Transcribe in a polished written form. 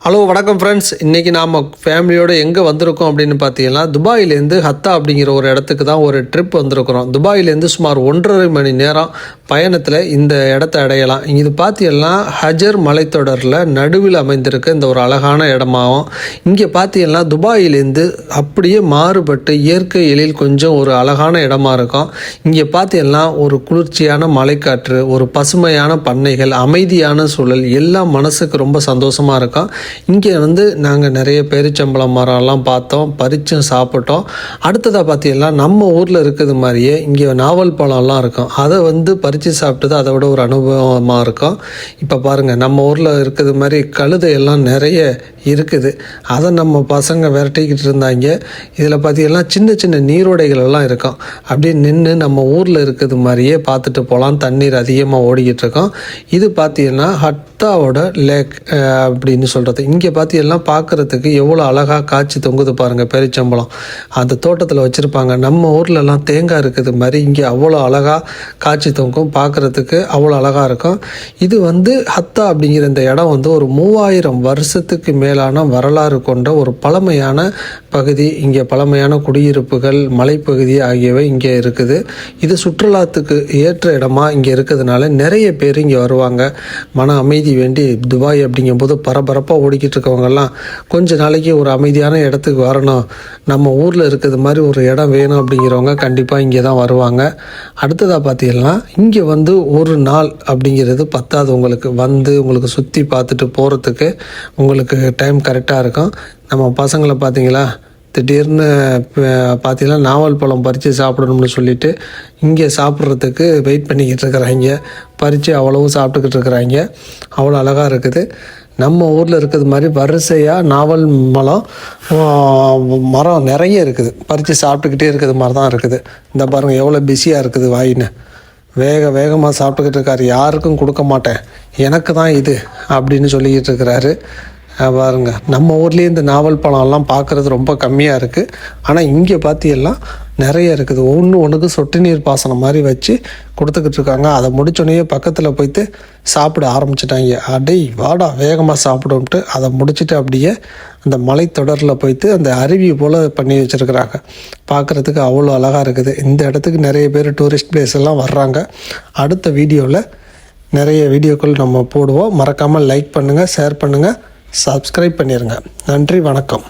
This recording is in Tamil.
ஹலோ வணக்கம் ஃப்ரெண்ட்ஸ். இன்றைக்கி நாம் ஃபேமிலியோடு எங்கே வந்திருக்கோம் அப்படின்னு பார்த்தீங்கன்னா, துபாயிலேருந்து ஹத்தா அப்படிங்கிற ஒரு இடத்துக்கு தான் ஒரு ட்ரிப் வந்திருக்கிறோம். துபாயிலேருந்து சுமார் 1.5 மணி நேரம் பயணத்தில் இந்த இடத்த அடையலாம். இது பார்த்தீங்கன்னா ஹஜர் மலைத்தொடரில் நடுவில் அமைந்திருக்க இந்த ஒரு அழகான இடமாகும். இங்கே பார்த்தீங்கன்னா துபாயிலேருந்து அப்படியே மாறுபட்டு இயற்கை எழில் கொஞ்சம் ஒரு அழகான இடமா இருக்கும். இங்கே பார்த்தீங்கன்னா ஒரு குளிர்ச்சியான மலைக்காற்று, ஒரு பசுமையான பண்ணைகள், அமைதியான சூழல் எல்லாம் மனசுக்கு ரொம்ப சந்தோஷமாக இருக்கும். இங்கே நாங்கள் நிறைய பேரிச்சம்பழம் மரம்லாம் பார்த்தோம், பறிச்சும் சாப்பிட்டோம். அடுத்ததாக பார்த்தீங்கன்னா நம்ம ஊரில் இருக்கிறது மாதிரியே இங்கே நாவல் பழம்லாம் இருக்கும். அதை பறித்து சாப்பிட்டது அதை விட ஒரு அனுபவமாக இருக்கும். இப்போ பாருங்கள், நம்ம ஊரில் இருக்கிறது மாதிரி கழுதையெல்லாம் நிறைய இருக்குது. அதை நம்ம பசங்க விரட்டிக்கிட்டு இருந்தாங்க. இதில் பார்த்தீங்கன்னா சின்ன சின்ன நீரோடைகள் எல்லாம் இருக்கும். அப்படியே நின்று நம்ம ஊரில் இருக்கிறது மாதிரியே பார்த்துட்டு போகலாம். தண்ணீர் அதிகமாக ஓடிக்கிட்டு இருக்கோம். இது பார்த்தீங்கன்னா ஹத்தாவோட லேக் அப்படின்னு சொல்கிறது. இங்கே பார்த்தீங்கன்னா பார்க்குறதுக்கு எவ்வளோ அழகாக காய்ச்சி தொங்குது பாருங்கள். பேரிச்சம்பழம் அந்த தோட்டத்தில் வச்சுருப்பாங்க. நம்ம ஊர்லலாம் தேங்காய் இருக்குது மாதிரி இங்கே அவ்வளோ அழகாக காய்ச்சி தொங்கும். பார்க்குறதுக்கு அவ்வளோ அழகாக இருக்கும். இது ஹத்தா அப்படிங்கிற இந்த இடம் ஒரு 3000 வருஷத்துக்கு மேலான வரலாறு கொண்ட ஒரு பழமையான பகுதி. இங்கே பழமையான குடியிருப்புகள், மலைப்பகுதி ஆகியவை இங்கே இருக்குது. இது சுற்றுலாத்துக்கு ஏற்ற இடமா இங்கே இருக்கிறதுனால நிறைய பேர் இங்கே வருவாங்க. மன அமைதி வேண்டி. துபாய் அப்படிங்கும்போது பரபரப்பாக ஓடிக்கிட்டு இருக்கவங்கெல்லாம் கொஞ்ச நாளைக்கு ஒரு அமைதியான இடத்துக்கு வரணும், நம்ம ஊரில் இருக்கிறது மாதிரி ஒரு இடம் வேணும் அப்படிங்கிறவங்க கண்டிப்பாக இங்கே தான் வருவாங்க. அடுத்ததாக பார்த்தீங்கன்னா இங்கே ஒரு நாள் அப்படிங்கிறது பத்தாது. உங்களுக்கு சுற்றி பார்த்துட்டு போகிறதுக்கு உங்களுக்கு டைம் கரெக்டாக இருக்கும். நம்ம பசங்களை பார்த்தீங்களா, திடீர்னு பார்த்தீங்கன்னா நாவல் பழம் பறித்து சாப்பிடணும்னு சொல்லிவிட்டு இங்கே சாப்பிட்றதுக்கு வெயிட் பண்ணிக்கிட்டு இருக்கிறாங்க. பறித்து அவ்வளவும் சாப்பிட்டுக்கிட்டு இருக்கிறாங்க. அவ்வளோ அழகாக இருக்குது. நம்ம ஊரில் இருக்கிறது மாதிரி வரிசையாக நாவல் மரம் நிறைய இருக்குது. பறித்து சாப்பிட்டுக்கிட்டே இருக்கிறது மாதிரி தான் இருக்குது. இந்த பாருங்கள் எவ்வளோ பிஸியாக இருக்குது. வாயின்னு வேகமாக சாப்பிட்டுக்கிட்டு இருக்காரு. யாருக்கும் கொடுக்க மாட்டேன், எனக்கு தான் இது அப்படின்னு சொல்லிக்கிட்டு இருக்கிறாரு. பாருங்க, நம்ம ஊர்லேயே இந்த நாவல் பழம்லாம் பார்க்குறது ரொம்ப கம்மியாக இருக்குது. ஆனால் இங்கே பார்த்தீங்கன்னா நிறைய இருக்குது. ஒன்றுக்கு சொட்டு நீர் பாசனம் மாதிரி வச்சு கொடுத்துக்கிட்டு இருக்காங்க. அதை முடிச்சோடனே பக்கத்தில் போய்ட்டு சாப்பிட ஆரம்பிச்சிட்டாங்க. அடே வாடா வேகமாக சாப்பிடும்ட்டு அதை முடிச்சுட்டு அப்படியே அந்த மலைத்தொடரில் போய்ட்டு அந்த அருவி போல் பண்ணி வச்சுருக்குறாங்க. பார்க்குறதுக்கு அவ்வளோ அழகாக இருக்குது. இந்த இடத்துக்கு நிறைய பேர் டூரிஸ்ட் பிளேஸ் எல்லாம் வர்றாங்க. அடுத்த வீடியோவில் நிறைய வீடியோக்கள் நம்ம போடுவோம். மறக்காமல் லைக் பண்ணுங்கள், ஷேர் பண்ணுங்கள், சப்ஸ்கிரைப் பண்ணிடுங்க. நன்றி, வணக்கம்.